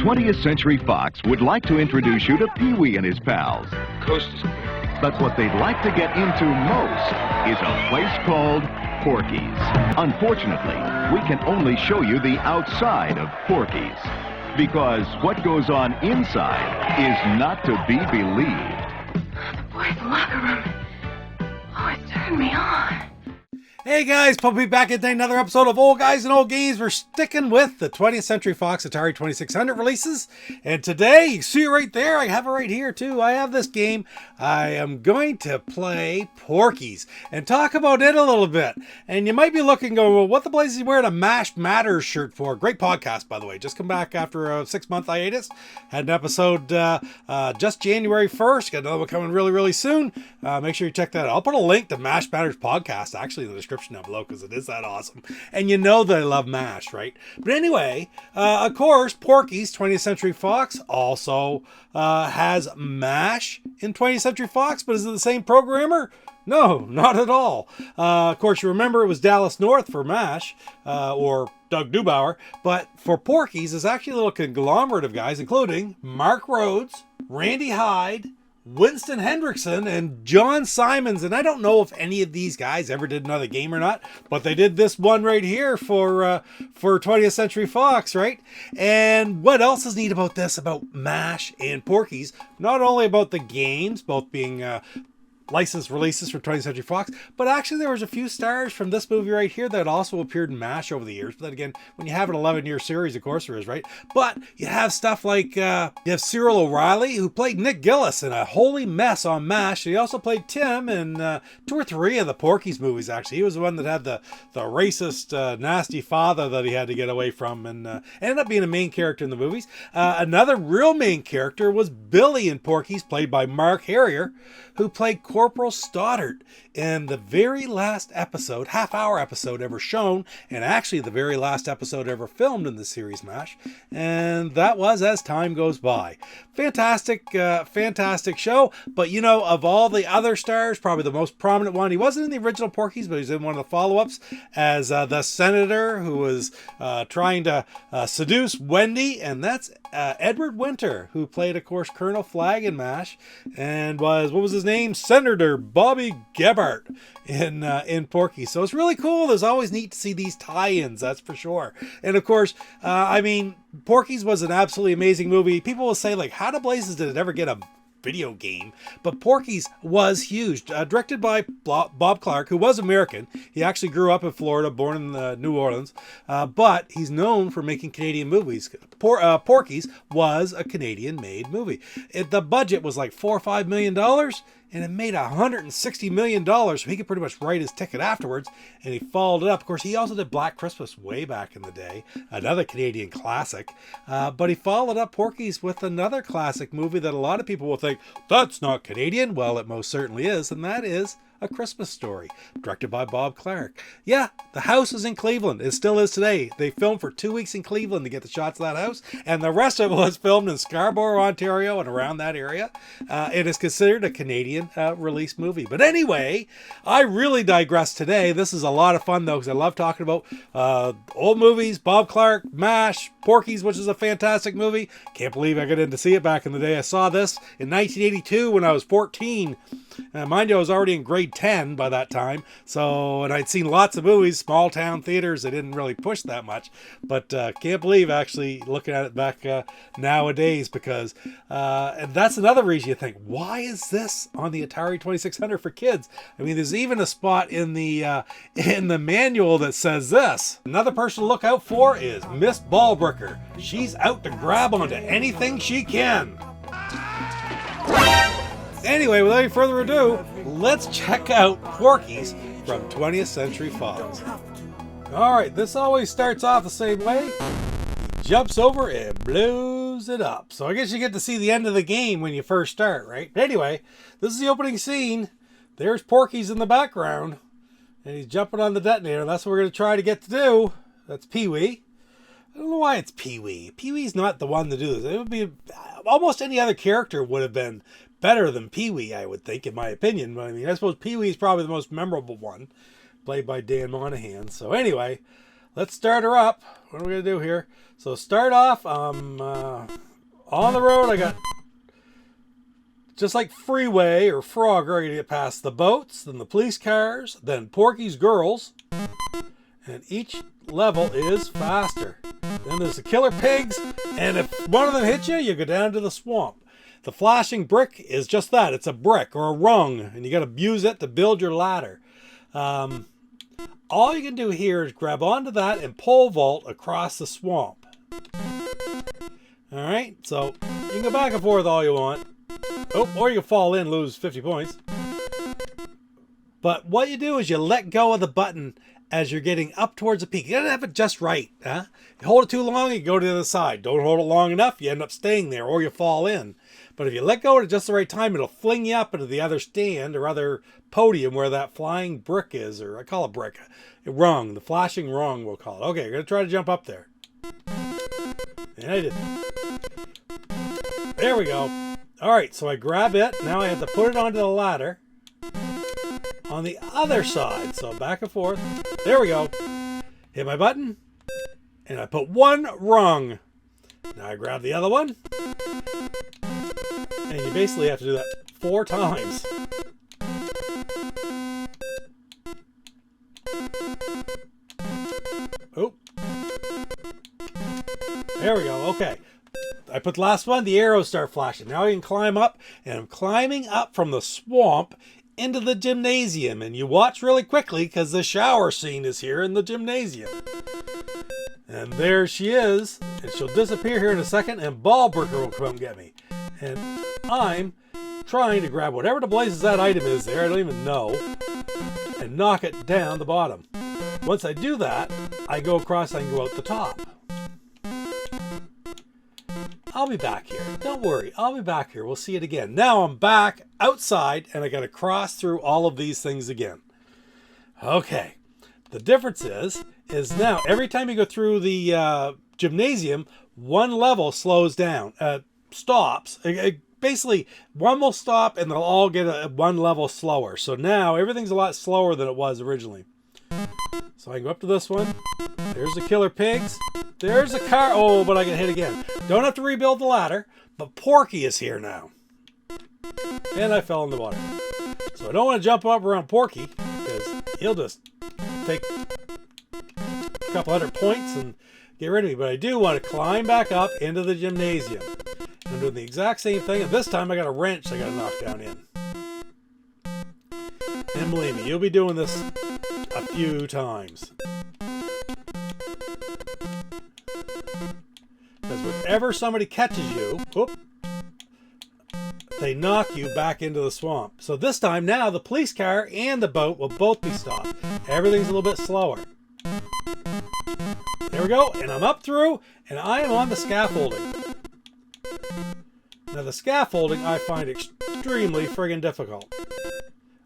20th Century Fox would like to introduce you to Pee-wee and his pals. Coast. But what they'd like to get into most is a place called Porky's. Unfortunately, we can only show you the outside of Porky's, because what goes on inside is not to be believed. The boy in the locker room. Oh, it's turning me on. Hey guys, Puppy back at another episode of Old Guys and Old Games. We're sticking with the 20th Century Fox Atari 2600 releases. And today, you see it right there, I have it right here too. I have this game. I am going to play Porkys and talk about it a little bit. And you might be looking, going, well, what the blaze is he wearing a Mashed Matters shirt for? Great podcast, by the way. Just come back after a 6-month hiatus. Had an episode just January 1st. Got another one coming really, really soon. Make sure you check that out. I'll put a link to Mashed Matters podcast actually in the description down below because it is that awesome. And you know that I love MASH, right? But anyway, of course, Porky's 20th Century Fox also has MASH in 20th Century Fox, but is it the same programmer? No, not at all. Of course, you remember it was Dallas North for MASH, or Doug Neubauer, but for Porky's, it's actually a little conglomerate of guys, including Mark Rhodes, Randy Hyde, Winston Hendrickson, and John Simons. And I don't know if any of these guys ever did another game or not, but they did this one right here for 20th Century Fox, right? And what else is neat about this, about MASH and Porky's? Not only about the games, both being licensed releases for 20th Century Fox, but actually there was a few stars from this movie right here that also appeared in MASH over the years. But then again, when you have an 11-year series, of course there is, right? But you have stuff like, you have Cyril O'Reilly, who played Nick Gillis in A Holy Mess on MASH. He also played Tim in 2 or 3 of the Porky's movies, actually. He was the one that had the racist, nasty father that he had to get away from, and ended up being a main character in the movies. Another real main character was Billy in Porky's, played by Mark Harrier, who played Corporal Stoddard in the very last episode, half-hour episode ever shown, and actually the very last episode ever filmed in the series MASH, and that was As Time Goes By. Fantastic, fantastic show, but you know, of all the other stars, probably the most prominent one, he wasn't in the original Porky's, but he's in one of the follow-ups as the senator who was trying to seduce Wendy, and that's Edward Winter, who played, of course, Colonel Flagg in MASH, and what was his name? Senator Bobby Gebhardt in Porky. So it's really cool. There's always neat to see these tie-ins, that's for sure. And of course, I mean, Porky's was an absolutely amazing movie. People will say, like, how the blazes did it ever get a video game? But Porky's was huge. Directed by Bob Clark, who was American. He actually grew up in Florida, born in New Orleans, but he's known for making Canadian movies. Porky's was a Canadian-made movie. The budget was like $4 or $5 million, and it made $160 million, so he could pretty much write his ticket afterwards, and he followed it up. Of course, he also did Black Christmas way back in the day, another Canadian classic, but he followed up Porky's with another classic movie that a lot of people will think, that's not Canadian. Well, it most certainly is, and that is A Christmas Story, directed by Bob Clark. Yeah, the house is in Cleveland. It still is today. They filmed for 2 weeks in Cleveland to get the shots of that house, and the rest of it was filmed in Scarborough, Ontario, and around that area. It is considered a Canadian release movie. But anyway, I really digress today. This is a lot of fun, though, because I love talking about old movies, Bob Clark, MASH, Porky's, which is a fantastic movie. Can't believe I got in to see it back in the day. I saw this in 1982 when I was 14. Mind you, I was already in grade 10 by that time, and I'd seen lots of movies, small town theaters. They didn't really push that much, but can't believe actually looking at it back nowadays, because and that's another reason you think, why is this on the Atari 2600 for kids? I mean, there's even a spot in the manual that says this. Another person to look out for is Miss Ballbreaker. She's out to grab onto anything she can. Anyway, without any further ado, let's check out Porky's from 20th Century Fox. Alright, this always starts off the same way. He jumps over and blows it up. So I guess you get to see the end of the game when you first start, right? But anyway, this is the opening scene. There's Porky's in the background, and he's jumping on the detonator. That's what we're going to try to get to do. That's Pee-wee. I don't know why it's Pee-wee. Pee-wee's not the one to do this. It would be almost any other character would have been better than Pee-wee, I would think, in my opinion. But I mean, I suppose Pee-wee is probably the most memorable one, played by Dan Monahan. So anyway, let's start her up. What are we going to do here? So start off, on the road. I got, just like Freeway or Frogger, I got to get past the boats, then the police cars, then Porky's girls. And each level is faster. Then there's the killer pigs, and if one of them hits you, you go down to the swamp. The flashing brick is just that. It's a brick or a rung, and you got to use it to build your ladder. All you can do here is grab onto that and pole vault across the swamp. All right, so you can go back and forth all you want. Oh, or you can fall in, lose 50 points. But what you do is you let go of the button as you're getting up towards the peak. You gotta have it just right. Huh? You hold it too long, you go to the other side. Don't hold it long enough, you end up staying there, or you fall in. But if you let go at just the right time, it'll fling you up into the other stand or other podium where that flying brick is, or I call it brick, a rung, the flashing rung we'll call it. Okay, I'm gonna try to jump up there. And I did. There we go. All right, so I grab it. Now I have to put it onto the ladder on the other side. So back and forth. There we go. Hit my button. And I put one rung. Now I grab the other one. And you basically have to do that 4 times. Oh. There we go. Okay. I put the last one. The arrows start flashing. Now I can climb up. And I'm climbing up from the swamp into the gymnasium. And you watch really quickly because the shower scene is here in the gymnasium. And there she is. And she'll disappear here in a second. And Ballbreaker will come and get me. And I'm trying to grab whatever the blazes that item is there. I don't even know. And knock it down the bottom. Once I do that, I go across. I can go out the top. I'll be back here. Don't worry. I'll be back here. We'll see it again. Now I'm back outside and I got to cross through all of these things again. Okay. The difference is now every time you go through the gymnasium, one level slows down, stops. Basically, one will stop and they'll all get one level slower. So now everything's a lot slower than it was originally. So I can go up to this one. There's the killer pigs. There's a car. Oh, but I get hit again. Don't have to rebuild the ladder, but Porky is here now. And I fell in the water. So I don't want to jump up around Porky because he'll just take a couple hundred points and get rid of me. But I do want to climb back up into the gymnasium. I'm doing the exact same thing. And this time I got a wrench I got to knock down in. And believe me, you'll be doing this a few times. Because whenever somebody catches you, they knock you back into the swamp. So this time now the police car and the boat will both be stopped. Everything's a little bit slower. There we go. And I'm up through and I am on the scaffolding. Now the scaffolding I find extremely friggin' difficult.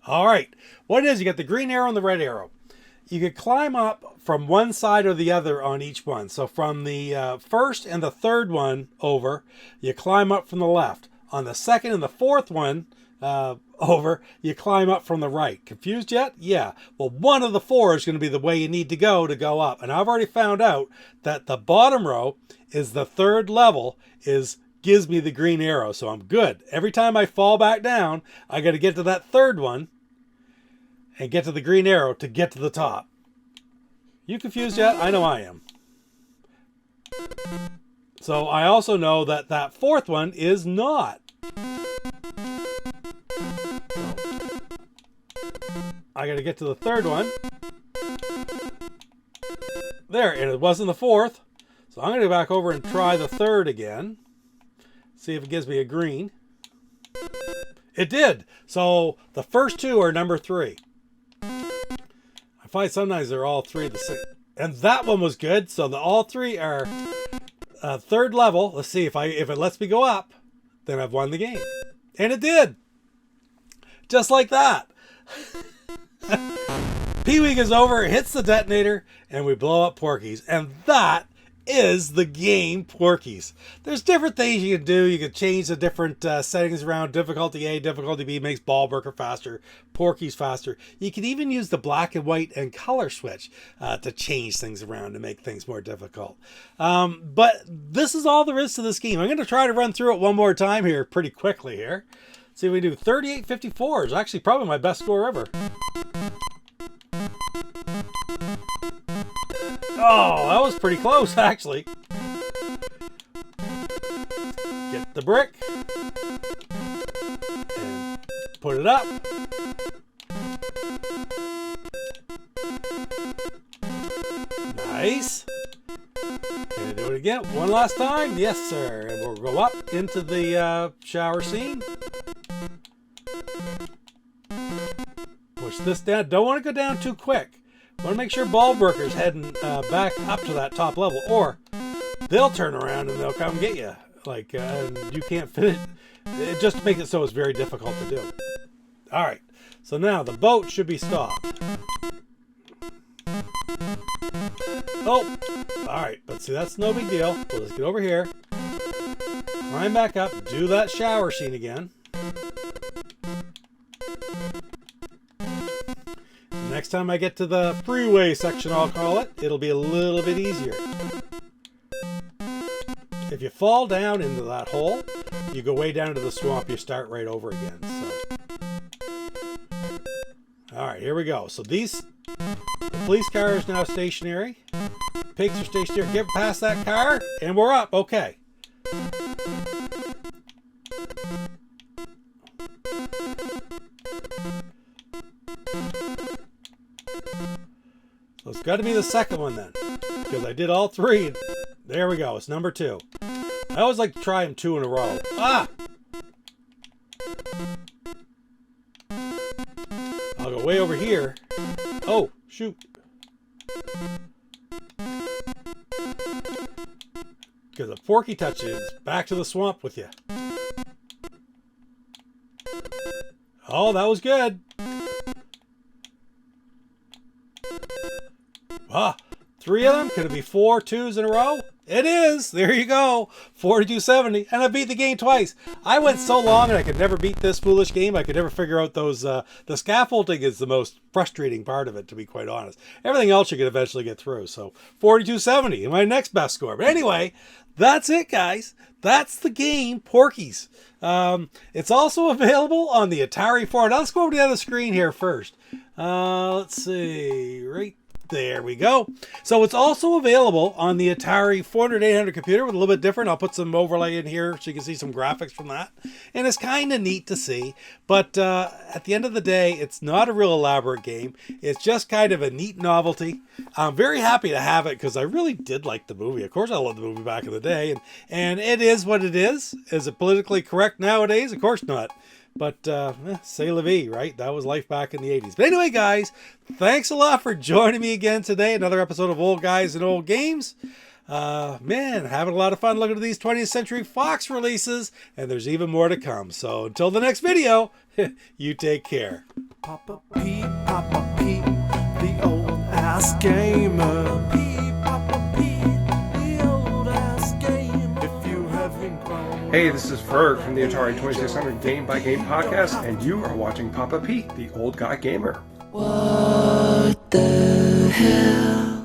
All right. What it is, you got the green arrow and the red arrow. You could climb up from one side or the other on each one. So from the first and the third one over, you climb up from the left. On the second and the fourth one over, you climb up from the right. Confused yet? Yeah. Well, one of the 4 is going to be the way you need to go up. And I've already found out that the bottom row is the third level gives me the green arrow. So I'm good. Every time I fall back down, I got to get to that third one and get to the green arrow to get to the top. You confused yet? I know I am. So I also know that that fourth one is not. I got to get to the third one. There, and it wasn't the fourth. So I'm going to go back over and try the third again. See if it gives me a green. It did. So the first 2 are number 3. I find sometimes they're all 3 the same. And that one was good. So all 3 are third level. Let's see if it lets me go up, then I've won the game. And it did. Just like that. Pee-wee goes over, hits the detonator, and we blow up Porky's. And that is the game Porkys. There's different things you can do. You can change the different settings around. Difficulty A, difficulty B makes Ballbreaker faster, Porkys faster. You can even use the black and white and color switch to change things around to make things more difficult. But this is all there is to this game. I'm going to try to run through it one more time here pretty quickly here. See, we do 38.54 is actually probably my best score ever. Oh, that was pretty close, actually. Get the brick. And put it up. Nice. Can I do it again? One last time? Yes, sir. And we'll go up into the shower scene. Push this down. Don't want to go down too quick. Want to make sure Ballbreaker's heading back up to that top level, or they'll turn around and they'll come get you. Like, and you can't fit it. It just makes it so it's very difficult to do. All right. So now the boat should be stopped. Oh, all right. But see, that's no big deal. So let's get over here. Climb back up. Do that shower scene again. Next time I get to the freeway section, I'll call it, it'll be a little bit easier. If you fall down into that hole, you go way down to the swamp, you start right over again. So, all right, here we go. So the police car is now stationary. Pigs are stationary. Get past that car, and we're up. Okay. So it's got to be the second one then, because I did all three. There we go. It's number 2. I always like to try them 2 in a row. Ah! I'll go way over here. Oh, shoot. Because if Porky touches, back to the swamp with you. Oh, that was good. Ah, 3 of them? Could it be 4 2s in a row? It is. There you go. 42.70. And I beat the game twice. I went so long and I could never beat this foolish game. I could never figure out those. The scaffolding is the most frustrating part of it, to be quite honest. Everything else you can eventually get through. So 42.70, my next best score. But anyway, that's it, guys. That's the game, Porkys. It's also available on the Atari 4. Now let's go over to the other screen here first. Let's see. Right there we go. So it's also available on the Atari 400-800 computer with a little bit different. I'll put some overlay in here so you can see some graphics from that. And it's kind of neat to see. But at the end of the day, it's not a real elaborate game. It's just kind of a neat novelty. I'm very happy to have it because I really did like the movie. Of course, I loved the movie back in the day. And it is what it is. Is it politically correct nowadays? Of course not. But, c'est la vie, right? That was life back in the 80s. But anyway, guys, thanks a lot for joining me again today. Another episode of Old Guys and Old Games. Man, having a lot of fun looking at these 20th Century Fox releases. And there's even more to come. So until the next video, you take care. Papa Pete, the old ass gamer. Papa Pete, the old ass gamer. If you haven't grown. Hey, this is Ferg from the Atari 2600 Game by Game podcast, and you are watching Papa Pete, the Old Guy Gamer. What the hell?